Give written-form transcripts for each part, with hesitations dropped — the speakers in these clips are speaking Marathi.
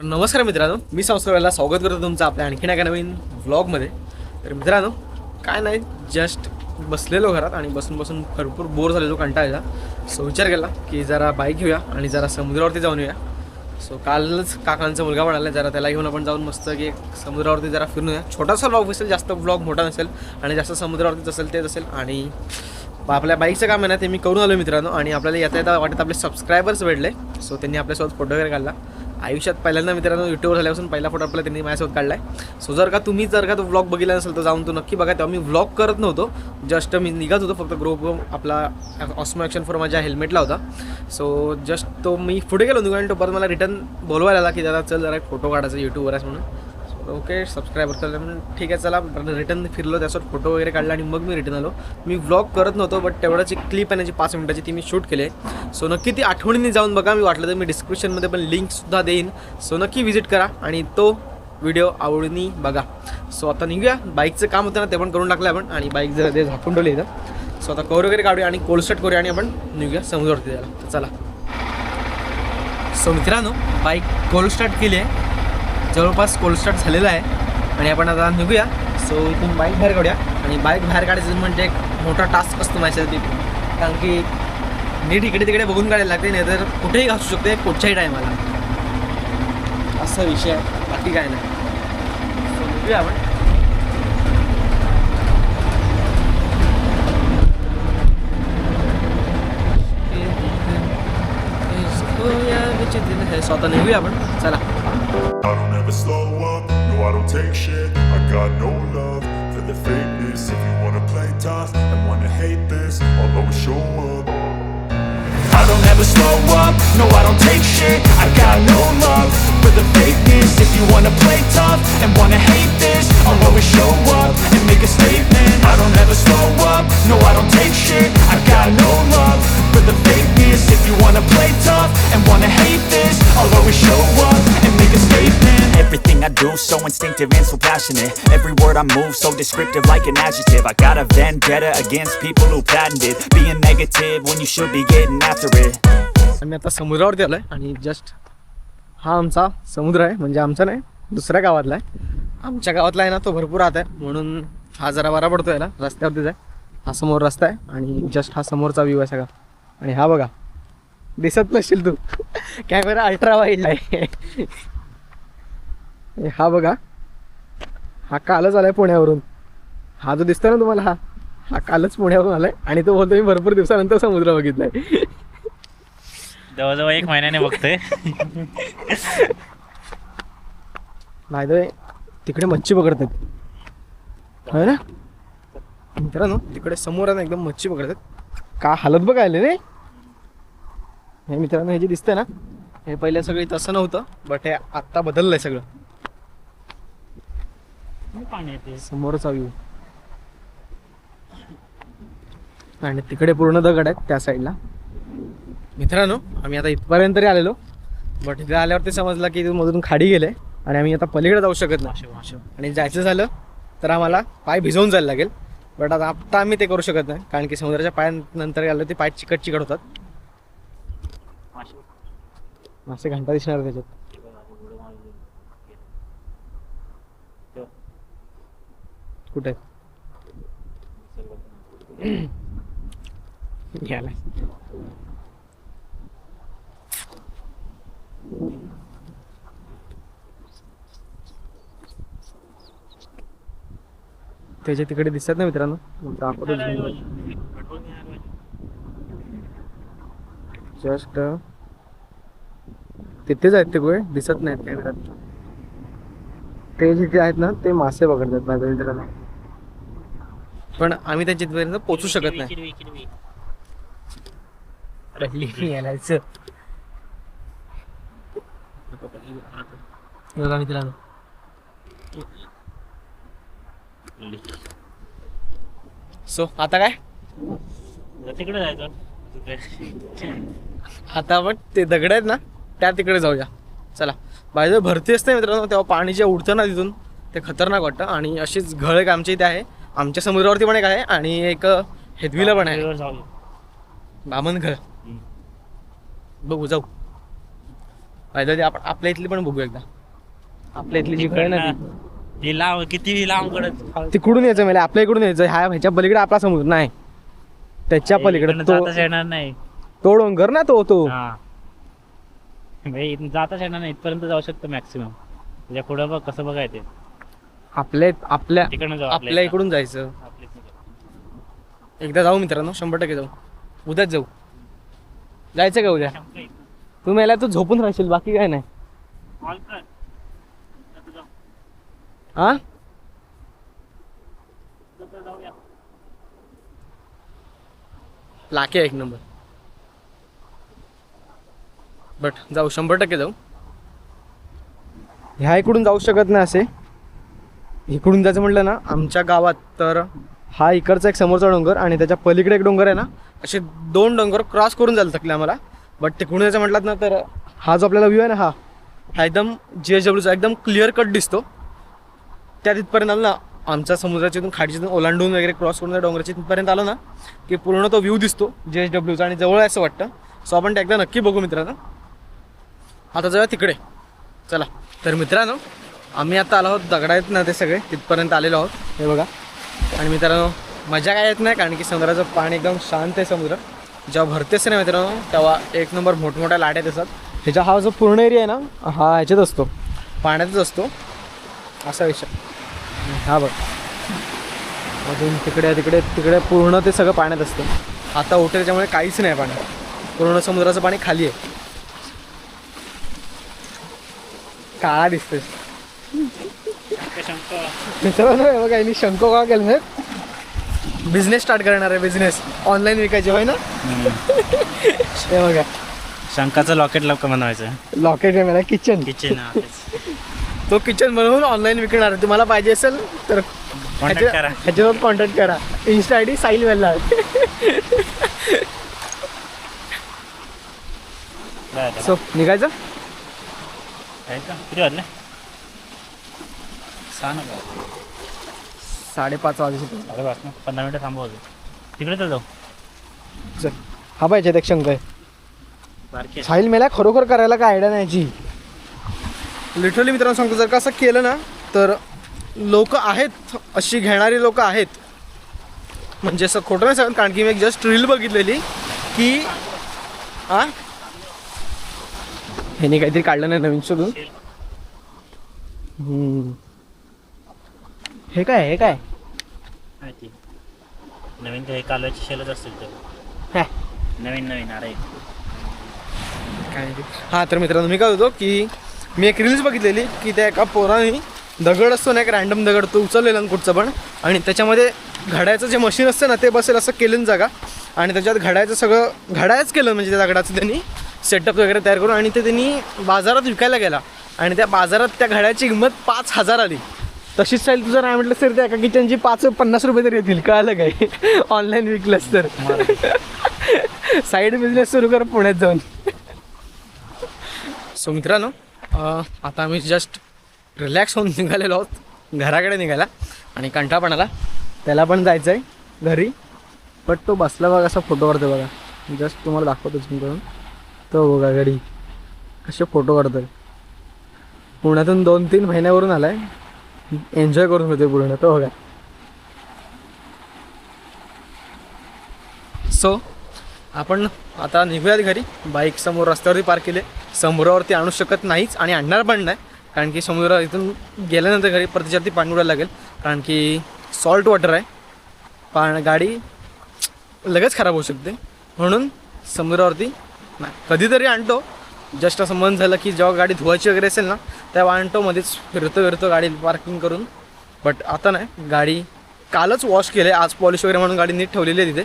नमस्कार मित्रांनो, मी संस्कारला स्वागत करतो तुमचं आपल्या आणखीन एका नवीन व्लॉगमध्ये. तर मित्रांनो, काय नाही, जस्ट बसलेलो घरात आणि बसून बसून भरपूर बोर झालेलो, कंटाळला. सो विचार केला की जरा बाईक घेऊया आणि जरा समुद्रावरती जाऊन येऊया. सो कालच काकांचा मुलगा म्हणाला जरा त्याला घेऊन आपण जाऊन मस्त की समुद्रावरती जरा फिरून येऊया. छोटासा व्लॉग असेल, जास्त व्लॉग मोठा नसेल आणि जास्त समुद्रावरतीच असेल तेच असेल. आणि आपल्या बाईकचं काम आहे ना ते मी करून आलो मित्रांनो. आणि आपल्याला येता येता वाटत आपले सबस्क्रायबर्स भेटले. सो त्यांनी आपल्यासोबत फोटो वगैरे काढला. आयुष्यात पहिल्यांदा मित्रांनो यूट्यूबवर झाल्यापासून पहिला फोटो आपला त्यांनी माझ्यासोबत काढला आहे. सो जर का तो व्लॉग बघितला नसेल तर जाऊन तो नक्की बघा. तेव्हा मी व्लॉग करत नव्हतो, जस्ट मी निघत होतो, फक्त ग्रुप आपला ऑस्मो ॲक्शन फोर माझ्या हेल्मेटला होता. सो जस्ट तो मी पुढे गेलो निघून, तो परत मला रिटर्न बोलवायला आला की दादा चल जरा फोटो काढायचा यूट्यूबवर आहे म्हणून. ओके, सबस्क्रायबर केलं म्हणून ठीक आहे चला. रिटर्न फिरलो, त्यासोबत फोटो वगैरे काढला आणि मग मी रिटर्न आलो. मी व्लॉग करत नव्हतो, बट तेवढाच एक क्लिप आहे त्याची 5 मिनिटाची, ती मी शूट केली आहे. सो नक्की ती आठवणीने जाऊन बघा. मी वाटलं तर मी डिस्क्रिप्शनमध्ये पण लिंकसुद्धा देईन. सो नक्की व्हिजिट करा आणि तो व्हिडिओ आवडीने बघा. सो आता निघूया. बाईकचं काम होतं ना ते पण करून टाकलं आपण आणि बाईक जरा ते झाकून ठेवली इथं. सो आता कवर वगैरे काढूया आणि कोल्ड स्टार्ट करूया आणि आपण निघूया समुद्रावरती जायला. तर चला. सो मित्रांनो, बाईक कोल्ड स्टार्ट केली आहे, जवळपास कोल्ड स्टार्ट झालेला आहे आणि आपण आता निघूया. सो इथून बाईक बाहेर काढूया. आणि बाईक बाहेर काढायचं म्हणजे एक मोठा टास्क असतो माझ्यासाठी, कारण की नीट इकडे तिकडे बघून काढायला लागते, नाही तर कुठेही घासू शकते कुठच्याही टायमाला. असा विषय आहे, बाकी काय नाही. सो निघूया आपण. स्वतः निघूया आपण, चला. I don't ever slow up, no I don't take shit. I got no love for the fakeness. If you wanna play tough and wanna hate this, I'll always show up. I don't ever slow up, no I don't take shit. I got no love for the fakeness. If you wanna play tough and wanna hate this, I'll always show up and make a statement. I don't ever slow up, no I don't take shit. I got no love for the fakeness. If you wanna play tough and wanna hate this, I'll always show up and make a statement. Everything I do so instinctive and so passionate. Every word I move so descriptive like an adjective. I got a vendetta against people who patented being negative when you should be getting after it. आम्ही आता समुद्रावरती आलो आहे आणि जस्ट हा आमचा समुद्र आहे, म्हणजे आमचा नाही, दुसऱ्या गावातला आहे. आमच्या गावातला आहे ना तो भरपूर राहत आहे, म्हणून हा जरा बरा पडतो आहे ना, रस्त्यावरतीच आहे. हा समोर रस्ता आहे आणि जस्ट हा समोरचा व्ह्यू आहे सगळा. आणि हा बघा, दिसत नसेल तू, कॅमेरा अल्ट्रा वाईड आहे. हा बघा, हा कालच आलाय पुण्यावरून. हा जो दिसतोय ना तुम्हाला, हा कालच पुण्यावरून आलाय आणि तो बोलतो मी भरपूर दिवसानंतर समुद्र बघितलाय. जवळजवळ 1 महिन्याने बघतोय. नाही तर तिकडे मच्छी पकडतात, है ना मित्रांनो. तिकडे समोर आहे ना एकदम मच्छी पकडतात. का हालत बघायला रे हे मित्रांनो. हे जे दिसतंय ना, हे पहिले सगळं तसं नव्हतं, बट हे आत्ता बदललंय सगळं. समोरचा व्ह्यू आणि तिकडे पूर्ण दगड आहेत त्या साईडला. मित्रांनो, आम्ही आता इथपर्यंत तरी आलेलो, बट इथे आल्यावरती समजलं की मधून खाडी गेले आणि आम्ही आता पलीकडे जाऊ शकत नाही. आणि जायचं झालं तर आम्हाला पाय भिजवून जायला लागेल. बट आता आम्ही ते करू शकत नाही, कारण की समुद्राच्या पायानंतर आलं ते पाय चिकट होतात. मासे घंटा दिसणार त्याच्यात. कुठे घ्यायला त्याच्या तिकडे दिसत ना मित्रांनो. जस्ट तिथेच आहेत ते गोळे, दिसत नाहीत कॅमेऱ्यात. ते जिथे आहेत ना ते मासे पकडतात माझ्या मित्रांनो, पण आम्ही त्यांच्या तिथपर्यंत पोहोचू शकत नाही. मित्रांनो, सो आता काय, तिकडे जायचं. आता आपण ते दगड आहेत ना त्या तिकडे जाऊया. चला. बाय भरती असते मित्रांनो, तेव्हा पाणी जे उडतं ना तिथून ते खतरनाक वाटतं. आणि अशीच घळ एक आमच्या इथे आहे, आमच्या समुद्रावरती पण एक आहे आणि एक हेदवीला पण आहे, बामणघळ. बघू जाऊ. पाहिजे आपण आपल्या इथली पण बघू एकदा. आपल्या इथली जी आहे ना ती लांब किती लांब कडत तिकडून यायचं म्हणजे आपल्या इकडून यायचं. ह्याच्या पलीकडे आपला समुद्र नाही, त्याच्या पलीकडे तो जाताच येणार नाही. तो डोंगर ना तो हा भाई जाताच येणार नाही. इथपर्यंत जाऊ शकतो मॅक्सिमम. त्याच्या पुढं बघ कसं बघायचं. आपल्या तिकडनं जाऊ आपल्या इकडून जायचं. एकदा जाऊ मित्रांनो, 100% जाऊ. उद्याच जाऊ. जायचं का उद्या? तू मेला तू झोपून राहशील, बाकी काय नाही. हा लाके एक नंबर. बट जाऊ, 100% जाऊ. ह्या इकडून जाऊ शकत नाही असे. इकडून जायचं म्हटलं ना आमच्या गावात, तर हा इकडचा एक समोरचा डोंगर आणि त्याच्या पलीकडे एक डोंगर आहे ना, असे 2 डोंगर क्रॉस करून जायला थकले आम्हाला. बट तिकडून जायचं म्हटलं ना तर हा जो आपल्याला व्ह्यू आहे ना, हा एकदम GSWचा एकदम क्लिअर कट दिसतो. त्या तिथपर्यंत आलो ना, आमच्या समुद्राच्या इथून खाडीच्या ओलांडून वगैरे क्रॉस करून डोंगराच्या तिथपर्यंत आलो ना की पूर्ण तो व्ह्यू दिसतो GSWचा आणि जवळ आहे असं वाटतं. सो आपण ते एकदा नक्की बघू मित्रांनो. आता जाऊया तिकडे, चला. तर मित्रांनो आम्ही आता आलो आहोत, दगड आहेत ना ते सगळे तिथपर्यंत आलेलो आहोत, हे बघा. आणि मित्रांनो मजा काय येत नाही, कारण की समुद्राचं पाणी एकदम शांत आहे. समुद्र जेव्हा भरतेच नाही मित्रांनो तेव्हा एक नंबर मोठमोठ्या लाट्या येतात. ह्याच्या हा जो पूर्ण एरिया आहे ना, हा ह्याच्यात असतो, पाण्यातच असतो असा विषय. हा बघ अजून तिकडे पूर्ण ते सगळं पाण्यात असतं. आता उठे त्याच्यामुळे काहीच नाही पाणी, पूर्ण समुद्राचं पाणी खाली आहे. काळा दिसतोय मित्रांनो. हे बघा यांनी शंख का केलं नाही, बिझनेस स्टार्ट करणार आहे, बिझनेस ऑनलाईन विकायचे होय ना. हे बघा शंकाचं लॉकेट लवकर बनवायचं. लॉकेट आहे मला, किचन तो किचन बनवून ऑनलाईन विकणार आहे. तुम्हाला पाहिजे असेल तर ह्याच्यावर कॉन्टॅक्ट करा. Insta ID Sahil Vella. So निघायचं किती वाजले? 5:30 वाजले. अरे बस 15 मिनिटं थांबवतो. तिकडे तर जाऊ. चल हा पाहिजे एक शंख आहे. बारके साहिल मेला खरोखर करायला काय आयडिया नाही याची. लिटरली मित्रांनो सांगतो, जर का असं केलं ना तर लोक आहेत, अशी घेणारी लोक आहेत. म्हणजे असं खोटं नाही सांगत, कारण की मी एक जस्ट रील बघितलेली की ह्याने काहीतरी काढलं नाही नवीन शोधून. हे काय माहिती नवीन ते कालव्याची शेलच असतील ते. नवीन अरे काय हां. तर मित्रांनो मी काय होतो की मी एक रील्स बघितलेली की त्या एका पोराने दगड असतो ना, एक रॅन्डम दगड तो उचललेला ना कुठचं पण, आणि त्याच्यामध्ये घड्याचं जे मशीन असतं ना ते बसेल असं केलं जागा, आणि त्याच्यात घड्याचं सगळं घड्याच केलं. म्हणजे त्या दगडाचं त्यांनी सेटअप वगैरे तयार करून आणि ते त्यांनी बाजारात विकायला गेला. आणि त्या बाजारात त्या घड्याची किंमत 5,000 आली. तशीच स्टाईल तुझं नाही म्हटलं सर त्या एका किचनची 50 रुपये तरी येतील. कळालं काय? ऑनलाईन विकलंस तर साईड बिझनेस सुरू कर पुण्यात जाऊन. सो मित्रांनो आता आम्ही जस्ट रिलॅक्स होऊन निघालेलो आहोत घराकडे निघायला, आणि कंटाळा पण आला. त्याला पण जायचं आहे घरी, बट तो बसला बघा असा फोटो काढतो बघा. जस्ट तुम्हाला दाखवतोच मी करून. तो बघा घरी कसे फोटो काढतोय. पुण्यातून 2-3 महिन्यावरून आलाय, एन्जॉय करून होते पूर्ण तो बघा. सो आपण आता निघूयात घरी. बाईक समोर रस्त्यावरती पार्क केले, समुद्रावरती आणू शकत नाहीच आणि आणणार पण नाही, कारण की समुद्र इथून गेल्यानंतर घरी प्रतिचारती पाणी उडायला लागेल, कारण की सॉल्ट वॉटर आहे. गाडी लगेच खराब होऊ शकते, म्हणून समुद्रावरती नाही. कधीतरी आणतो, जस्ट असं मन झालं की जेव्हा गाडी धुवायची वगैरे असेल ना तेव्हा आणतो, मध्येच फिरतो गाडी पार्किंग करून. बट आता नाही, गाडी कालच वॉश केले, आज पॉलिश वगैरे म्हणून गाडी नीट ठेवलेली आहे तिथे.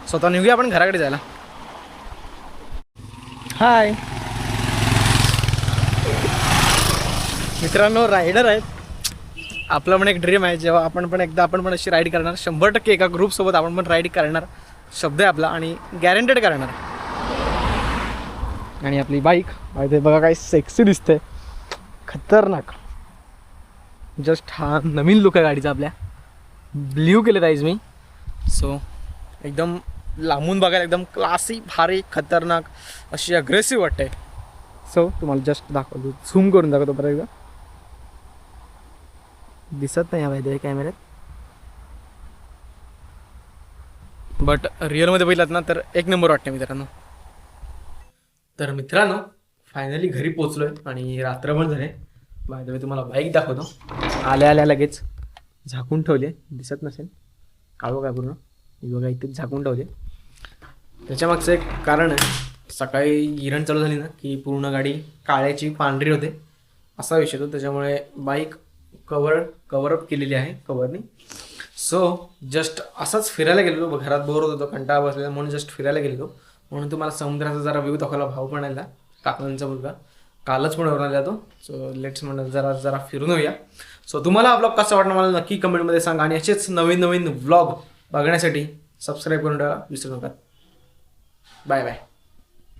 स्वतः निघूया आपण घराकडे जायला. हाय मित्रांनो, रायडर आहेत. आपलं पण एक ड्रीम आहे, जेव्हा आपण पण अशी राईड करणार 100% एका ग्रुपसोबत आपण पण राईड करणार. शब्द आहे आपला आणि गॅरंटेड करणार. आणि आपली बाईक ते बघा काय सेक्सी दिसते, खतरनाक. जस्ट हा नवीन लुक आहे गाडीचा आपल्या. ब्ल्यू केले जाईज मी. सो एकदम लांबून बघायला एकदम क्लासी, भारी, खतरनाक, अशी अग्रेसिव्ह वाटते. सो तुम्हाला जस्ट दाखवतो, झूम करून दाखवतो परत एकदा. दिसत नाही माहिती कॅमेऱ्यात, बट रिअलमध्ये बघितलात ना तर एक नंबर वाटते मित्रांनो. तर मित्रांनो फायनली घरी पोचलोय आणि रात्रभर झाले. बाय द वे तुम्हाला बाईक दाखवतो. आल्या आल्या लगेच झाकून ठेवले, दिसत नसेल काळू काय पूर्ण, बघा इथेच झाकून ठेवले. त्याच्यामागचं एक कारण आहे, सकाळी गिरण चालू झाली ना की पूर्ण गाडी काळ्याची पांढरी होते असा विषय तो. त्याच्यामुळे बाईक कवरअप केलेली आहे कवरनी. सो जस्ट असाच फिरायला गेलेलो, घरात बोर होत होतो, कंटाळा बसलेला म्हणून जस्ट फिरायला गेलेलो. म्हणून तुम्हाला समुद्राचा जरा व्ह्यू दाखवायला भाव पण आला. काकांचा मुलगा कालच पण आला तो. सो लेट्स म्हणून जरा फिरून येऊया. सो तुम्हाला हा ब्लॉग कसा वाटला मला नक्की कमेंटमध्ये सांगा आणि असेच नवीन व्लॉग बघण्यासाठी सबस्क्राईब करून ठेवा विसरू नका. Bye bye.